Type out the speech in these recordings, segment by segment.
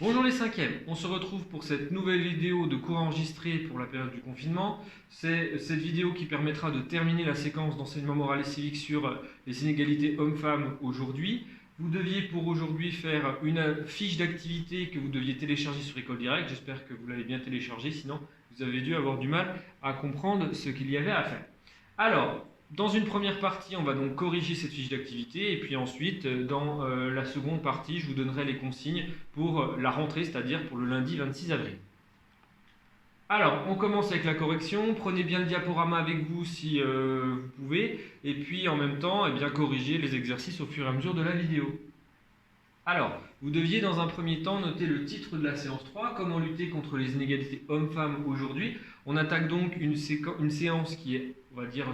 Bonjour les cinquièmes, on se retrouve pour cette nouvelle vidéo de cours enregistré pour la période du confinement. C'est cette vidéo qui permettra de terminer la séquence d'enseignement moral et civique sur les inégalités hommes-femmes aujourd'hui. Vous deviez pour aujourd'hui faire une fiche d'activité que vous deviez télécharger sur École Directe. J'espère que vous l'avez bien téléchargée, sinon vous avez dû avoir du mal à comprendre ce qu'il y avait à faire. Alors, dans une première partie, on va donc corriger cette fiche d'activité et puis ensuite, dans la seconde partie, je vous donnerai les consignes pour la rentrée, c'est-à-dire pour le lundi 26 avril. Alors, on commence avec la correction. Prenez bien le diaporama avec vous si vous pouvez et puis en même temps, corrigez les exercices au fur et à mesure de la vidéo. Alors, vous deviez dans un premier temps noter le titre de la séance 3, comment lutter contre les inégalités hommes-femmes aujourd'hui. On attaque donc une séance qui est, on va dire,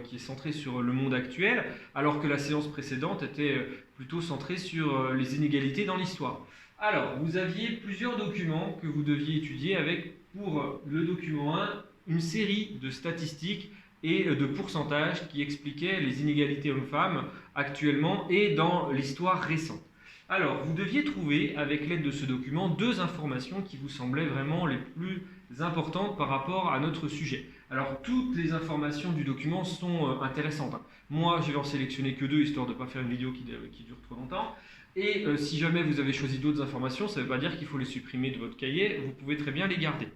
qui est centrée sur le monde actuel, alors que la séance précédente était plutôt centrée sur les inégalités dans l'histoire. Alors, vous aviez plusieurs documents que vous deviez étudier avec, pour le document 1, une série de statistiques et de pourcentages qui expliquaient les inégalités hommes-femmes actuellement et dans l'histoire récente. Alors, vous deviez trouver, avec l'aide de ce document, deux informations qui vous semblaient vraiment les plus importantes par rapport à notre sujet. Alors, toutes les informations du document sont intéressantes. Moi, je vais en sélectionner que deux, histoire de ne pas faire une vidéo qui dure trop longtemps. Et si jamais vous avez choisi d'autres informations, ça ne veut pas dire qu'il faut les supprimer de votre cahier, vous pouvez très bien les garder.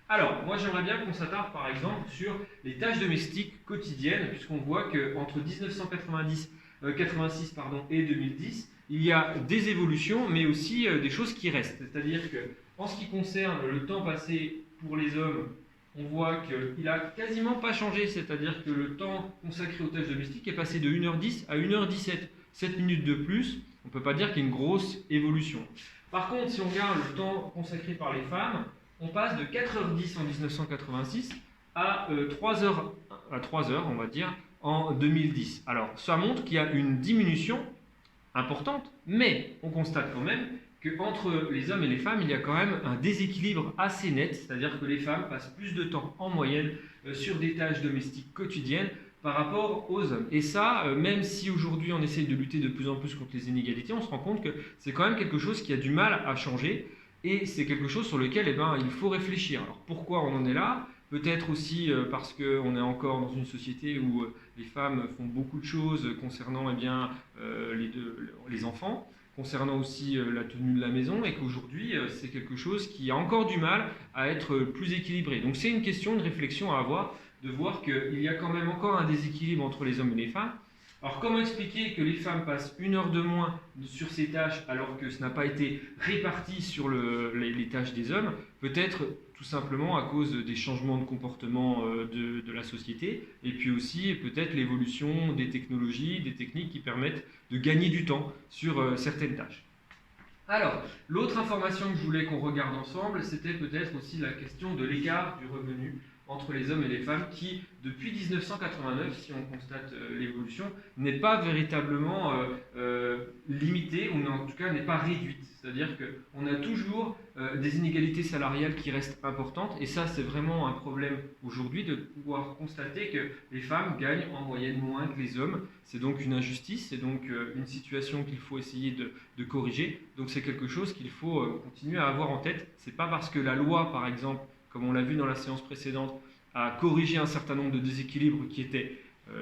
Alors, moi j'aimerais bien qu'on s'attarde par exemple sur les tâches domestiques quotidiennes, puisqu'on voit qu'entre 1986 et 2010, il y a des évolutions, mais aussi des choses qui restent. C'est-à-dire qu'en ce qui concerne le temps passé pour les hommes, on voit qu'il n'a quasiment pas changé, c'est-à-dire que le temps consacré aux tâches domestiques est passé de 1h10 à 1h17, 7 minutes de plus. On ne peut pas dire qu'il y a une grosse évolution. Par contre, si on regarde le temps consacré par les femmes, on passe de 4h10 en 1986 à 3h, on va dire, en 2010. Alors, ça montre qu'il y a une diminution importante, mais on constate quand même qu'entre les hommes et les femmes, il y a quand même un déséquilibre assez net, c'est-à-dire que les femmes passent plus de temps en moyenne sur des tâches domestiques quotidiennes par rapport aux hommes. Et ça, même si aujourd'hui on essaye de lutter de plus en plus contre les inégalités, on se rend compte que c'est quand même quelque chose qui a du mal à changer et c'est quelque chose sur lequel il faut réfléchir. Alors pourquoi on en est là ? Peut-être aussi parce qu'on est encore dans une société où les femmes font beaucoup de choses concernant les enfants, concernant aussi la tenue de la maison, et qu'aujourd'hui c'est quelque chose qui a encore du mal à être plus équilibré. Donc c'est une question de réflexion à avoir, de voir qu'il y a quand même encore un déséquilibre entre les hommes et les femmes. Alors comment expliquer que les femmes passent 1 heure de moins sur ces tâches alors que ce n'a pas été réparti sur les tâches des hommes? Peut-être tout simplement à cause des changements de comportement de la société et puis aussi peut-être l'évolution des technologies, des techniques qui permettent de gagner du temps sur certaines tâches. Alors, l'autre information que je voulais qu'on regarde ensemble, c'était peut-être aussi la question de l'écart du revenu entre les hommes et les femmes qui, depuis 1989, si on constate l'évolution, n'est pas véritablement limitée, ou en tout cas n'est pas réduite. C'est-à-dire qu'on a toujours des inégalités salariales qui restent importantes, et ça c'est vraiment un problème aujourd'hui de pouvoir constater que les femmes gagnent en moyenne moins que les hommes. C'est donc une injustice, c'est donc une situation qu'il faut essayer de corriger. Donc c'est quelque chose qu'il faut continuer à avoir en tête. C'est pas parce que la loi, par exemple, comme on l'a vu dans la séance précédente, a corrigé un certain nombre de déséquilibres qui étaient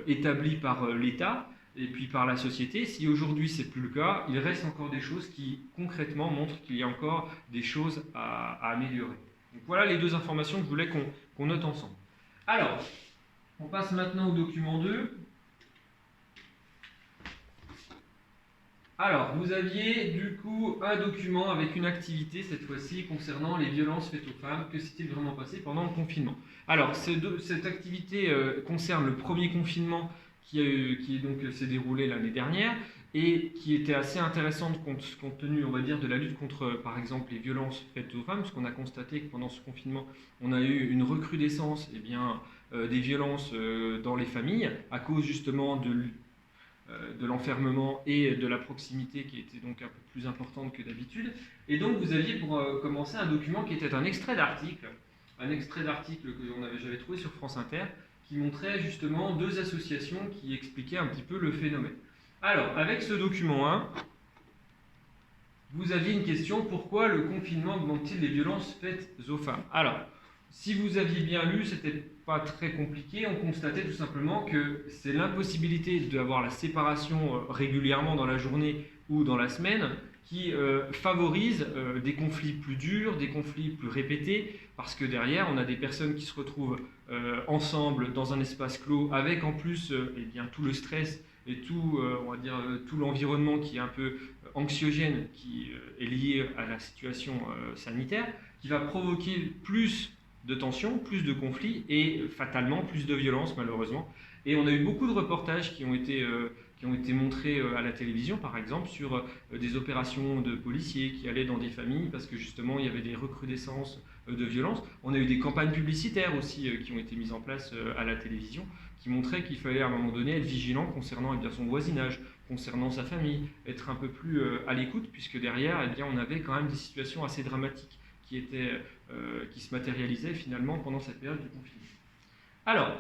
établis par l'État et puis par la société. Si aujourd'hui c'est plus le cas, il reste encore des choses qui concrètement montrent qu'il y a encore des choses à améliorer. Donc voilà les deux informations que je voulais qu'on note ensemble. Alors, on passe maintenant au document 2. Alors, vous aviez du coup un document avec une activité, cette fois-ci, concernant les violences faites aux femmes. Que s'est-il vraiment passé pendant le confinement? Alors, cette activité concerne le premier confinement qui s'est déroulé l'année dernière et qui était assez intéressante compte tenu, on va dire, de la lutte contre, par exemple, les violences faites aux femmes, parce qu'on a constaté que pendant ce confinement, on a eu une recrudescence des violences dans les familles à cause justement de l'enfermement et de la proximité qui était donc un peu plus importante que d'habitude. Et donc vous aviez pour commencer un document qui était un extrait d'article que j'avais trouvé sur France Inter, qui montrait justement deux associations qui expliquaient un petit peu le phénomène. Alors, avec ce document 1, vous aviez une question, pourquoi le confinement augmente-t-il les violences faites aux femmes? Alors, si vous aviez bien lu, c'était pas très compliqué, on constatait tout simplement que c'est l'impossibilité d'avoir la séparation régulièrement dans la journée ou dans la semaine qui favorise des conflits plus durs, des conflits plus répétés, parce que derrière, on a des personnes qui se retrouvent ensemble dans un espace clos, avec en plus eh bien, tout le stress et tout, on va dire, tout l'environnement qui est un peu anxiogène, qui est lié à la situation sanitaire, qui va provoquer plus de tensions, plus de conflits et fatalement plus de violence malheureusement. Et on a eu beaucoup de reportages qui ont été montrés à la télévision par exemple sur des opérations de policiers qui allaient dans des familles parce que justement il y avait des recrudescences de violence. On a eu des campagnes publicitaires aussi qui ont été mises en place à la télévision qui montraient qu'il fallait à un moment donné être vigilant concernant bien, son voisinage, concernant sa famille, être un peu plus à l'écoute puisque derrière eh bien, on avait quand même des situations assez dramatiques qui se matérialisait finalement pendant cette période du confinement. Alors,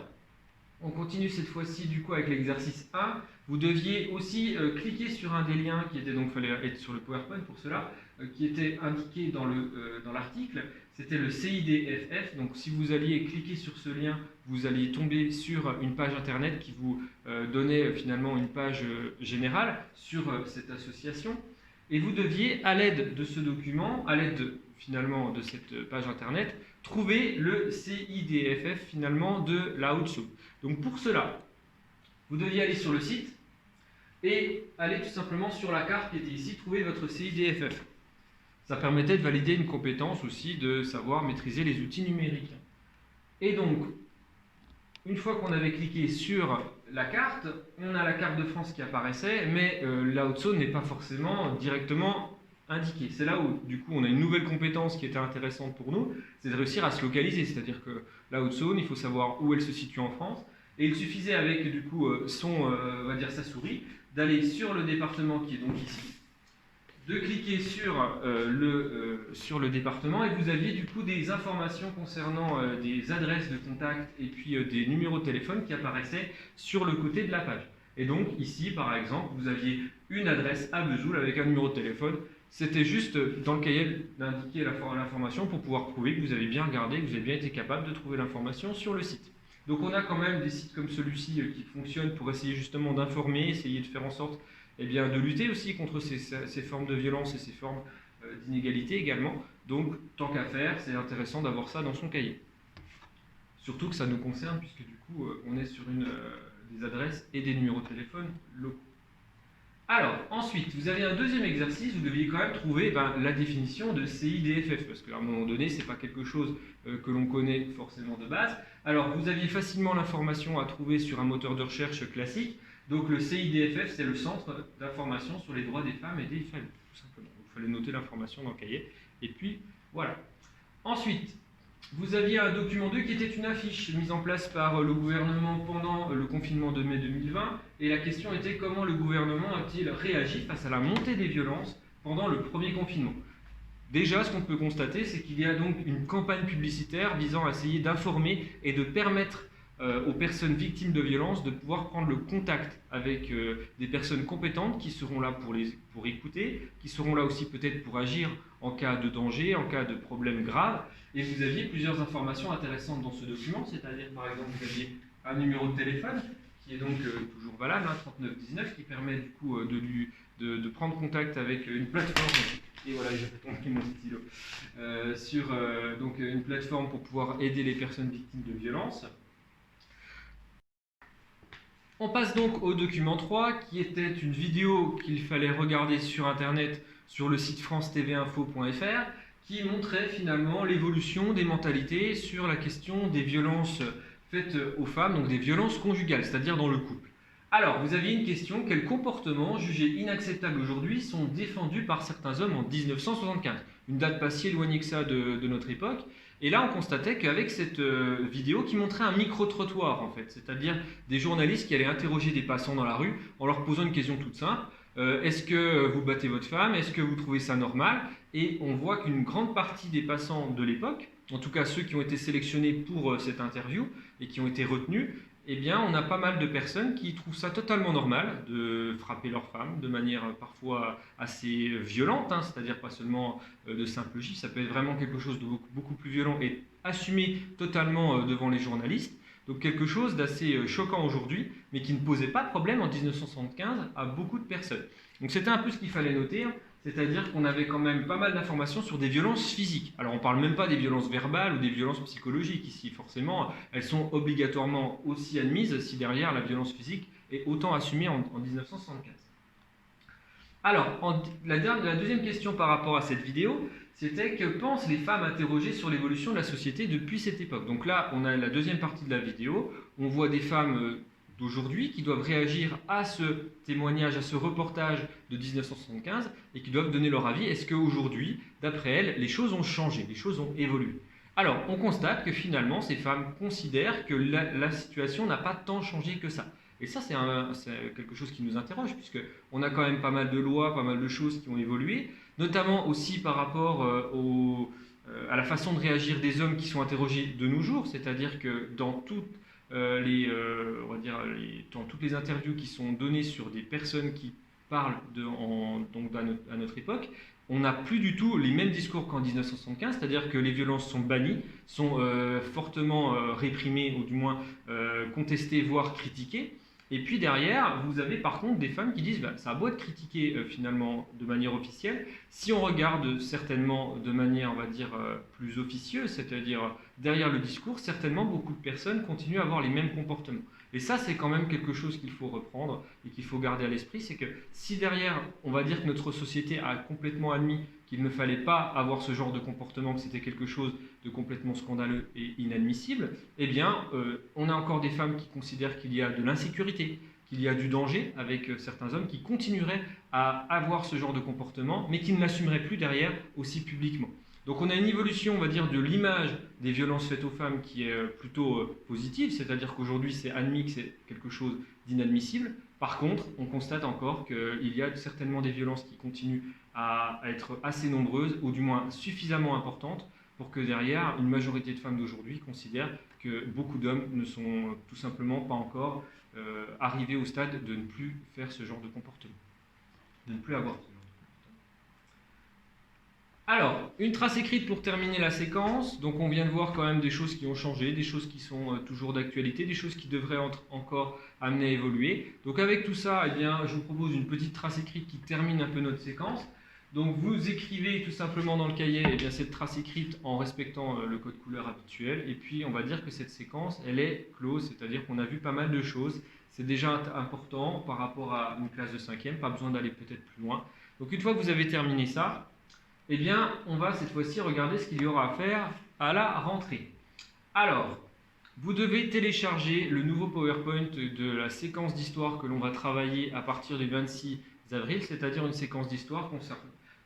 on continue cette fois-ci du coup avec l'exercice 1. Vous deviez aussi cliquer sur un des liens qui était, donc il fallait être sur le PowerPoint pour cela, qui était indiqué dans l'article. C'était le CIDFF. Donc si vous alliez cliquer sur ce lien, vous alliez tomber sur une page internet qui vous donnait finalement une page générale sur cette association. Et vous deviez, à l'aide de ce document, à l'aide finalement de cette page internet, trouver le CIDFF finalement de la Haute-Saône. Donc pour cela, vous deviez aller sur le site et aller tout simplement sur la carte qui était ici, trouver votre CIDFF. Ça permettait de valider une compétence aussi de savoir maîtriser les outils numériques. Et donc, une fois qu'on avait cliqué sur la carte, on a la carte de France qui apparaissait, mais la Haute-Saône n'est pas forcément directement indiquée. C'est là où, du coup, on a une nouvelle compétence qui était intéressante pour nous, c'est de réussir à se localiser. C'est-à-dire que la Haute-Saône, il faut savoir où elle se situe en France, et il suffisait avec, du coup, on va dire sa souris, d'aller sur le département qui est donc ici, de cliquer sur le département et vous aviez du coup des informations concernant des adresses de contact et puis des numéros de téléphone qui apparaissaient sur le côté de la page. Et donc ici par exemple vous aviez une adresse à Vesoul avec un numéro de téléphone. C'était juste dans le cahier d'indiquer l'information pour pouvoir prouver que vous avez bien regardé, que vous avez bien été capable de trouver l'information sur le site. Donc on a quand même des sites comme celui-ci qui fonctionnent pour essayer justement d'informer, essayer de faire en sorte eh bien, de lutter aussi contre ces formes de violence et ces formes d'inégalité également. Donc, tant qu'à faire, c'est intéressant d'avoir ça dans son cahier. Surtout que ça nous concerne, puisque du coup, on est sur des adresses et des numéros de téléphone locaux. Alors, ensuite, vous avez un deuxième exercice, vous deviez quand même trouver la définition de CIDFF, parce qu'à un moment donné, ce n'est pas quelque chose que l'on connaît forcément de base. Alors, vous aviez facilement l'information à trouver sur un moteur de recherche classique. Donc le CIDFF, c'est le Centre d'information sur les droits des femmes et des familles, tout simplement. Donc, il fallait noter l'information dans le cahier. Et puis, voilà. Ensuite, vous aviez un document 2 qui était une affiche mise en place par le gouvernement pendant le confinement de mai 2020. Et la question était comment le gouvernement a-t-il réagi face à la montée des violences pendant le premier confinement. Déjà, ce qu'on peut constater, c'est qu'il y a donc une campagne publicitaire visant à essayer d'informer et de permettre aux personnes victimes de violences de pouvoir prendre le contact avec des personnes compétentes qui seront là pour écouter, qui seront là aussi peut-être pour agir en cas de danger, en cas de problème grave. Et vous aviez plusieurs informations intéressantes dans ce document, c'est-à-dire par exemple vous aviez un numéro de téléphone qui est donc toujours valable, 3919, qui permet du coup de prendre contact avec une plateforme. Et voilà, j'ai fait tomber mon stylo. Sur donc une plateforme pour pouvoir aider les personnes victimes de violences. On passe donc au document 3, qui était une vidéo qu'il fallait regarder sur Internet, sur le site france-tv-info.fr, qui montrait finalement l'évolution des mentalités sur la question des violences faites aux femmes, donc des violences conjugales, c'est-à-dire dans le couple. Alors, vous aviez une question, quels comportements jugés inacceptables aujourd'hui sont défendus par certains hommes en 1975 ? Une date pas si éloignée que ça de notre époque. Et là, on constatait qu'avec cette vidéo qui montrait un micro-trottoir, en fait, c'est-à-dire des journalistes qui allaient interroger des passants dans la rue en leur posant une question toute simple. Est-ce que vous battez votre femme? Est-ce que vous trouvez ça normal? Et on voit qu'une grande partie des passants de l'époque, en tout cas ceux qui ont été sélectionnés pour cette interview et qui ont été retenus, eh bien, on a pas mal de personnes qui trouvent ça totalement normal de frapper leur femme de manière parfois assez violente, hein, c'est-à-dire pas seulement de simple gifle, ça peut être vraiment quelque chose de beaucoup plus violent et assumé totalement devant les journalistes. Donc quelque chose d'assez choquant aujourd'hui, mais qui ne posait pas de problème en 1975 à beaucoup de personnes. Donc c'était un peu ce qu'il fallait noter, hein. C'est-à-dire qu'on avait quand même pas mal d'informations sur des violences physiques. Alors on ne parle même pas des violences verbales ou des violences psychologiques ici, forcément, elles sont obligatoirement aussi admises si derrière la violence physique est autant assumée en 1975. Alors, la deuxième question par rapport à cette vidéo, c'était que pensent les femmes interrogées sur l'évolution de la société depuis cette époque. Donc là, on a la deuxième partie de la vidéo, on voit des femmes d'aujourd'hui qui doivent réagir à ce témoignage, à ce reportage de 1975 et qui doivent donner leur avis. Est-ce qu'aujourd'hui, d'après elles, les choses ont changé, les choses ont évolué? Alors, on constate que finalement, ces femmes considèrent que la situation n'a pas tant changé que ça. Et ça, c'est quelque chose qui nous interroge, puisqu'on a quand même pas mal de lois, pas mal de choses qui ont évolué, notamment aussi par rapport à la façon de réagir des hommes qui sont interrogés de nos jours, c'est-à-dire que dans toutes dans toutes les interviews qui sont données sur des personnes qui parlent donc à notre époque, on n'a plus du tout les mêmes discours qu'en 1975, c'est-à-dire que les violences sont bannies, sont fortement réprimées, ou du moins contestées, voire critiquées. Et puis derrière, vous avez par contre des femmes qui disent ça a beau être critiqué finalement de manière officielle, si on regarde certainement de manière, on va dire, plus officieuse, c'est-à-dire derrière le discours, certainement beaucoup de personnes continuent à avoir les mêmes comportements. Et ça, c'est quand même quelque chose qu'il faut reprendre et qu'il faut garder à l'esprit, c'est que si derrière, on va dire que notre société a complètement admis qu'il ne fallait pas avoir ce genre de comportement, que c'était quelque chose de complètement scandaleux et inadmissible, eh bien, on a encore des femmes qui considèrent qu'il y a de l'insécurité, qu'il y a du danger avec certains hommes qui continueraient à avoir ce genre de comportement, mais qui ne l'assumeraient plus derrière aussi publiquement. Donc on a une évolution, on va dire, de l'image des violences faites aux femmes qui est plutôt positive, c'est-à-dire qu'aujourd'hui c'est admis que c'est quelque chose d'inadmissible. Par contre, on constate encore qu'il y a certainement des violences qui continuent à être assez nombreuses, ou du moins suffisamment importantes, pour que derrière, une majorité de femmes d'aujourd'hui considèrent que beaucoup d'hommes ne sont tout simplement pas encore arrivés au stade de ne plus faire ce genre de comportement, de ne plus avoir ce genre de comportement. Alors, une trace écrite pour terminer la séquence. Donc on vient de voir quand même des choses qui ont changé, des choses qui sont toujours d'actualité, des choses qui devraient encore amener à évoluer. Donc avec tout ça, eh bien, je vous propose une petite trace écrite qui termine un peu notre séquence. Donc vous écrivez tout simplement dans le cahier eh bien, cette trace écrite en respectant le code couleur habituel. Et puis on va dire que cette séquence, elle est close, c'est-à-dire qu'on a vu pas mal de choses. C'est déjà important par rapport à une classe de 5e, pas besoin d'aller peut-être plus loin. Donc une fois que vous avez terminé ça, eh bien, on va cette fois-ci regarder ce qu'il y aura à faire à la rentrée. Alors, vous devez télécharger le nouveau PowerPoint de la séquence d'histoire que l'on va travailler à partir du 26 avril, c'est-à-dire une séquence d'histoire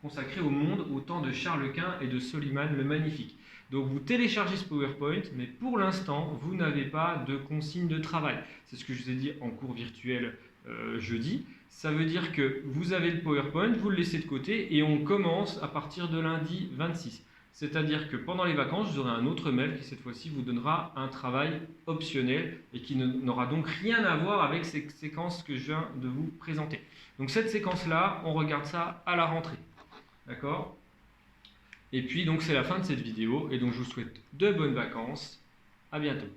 consacrée au monde, au temps de Charles Quint et de Soliman le Magnifique. Donc vous téléchargez ce PowerPoint, mais pour l'instant, vous n'avez pas de consigne de travail. C'est ce que je vous ai dit en cours virtuel jeudi. Ça veut dire que vous avez le PowerPoint, vous le laissez de côté et on commence à partir de lundi 26. C'est-à-dire que pendant les vacances, vous aurez un autre mail qui cette fois-ci vous donnera un travail optionnel et qui n'aura donc rien à voir avec ces séquences que je viens de vous présenter. Donc cette séquence-là, on regarde ça à la rentrée. D'accord ? Et puis donc c'est la fin de cette vidéo et donc je vous souhaite de bonnes vacances. À bientôt.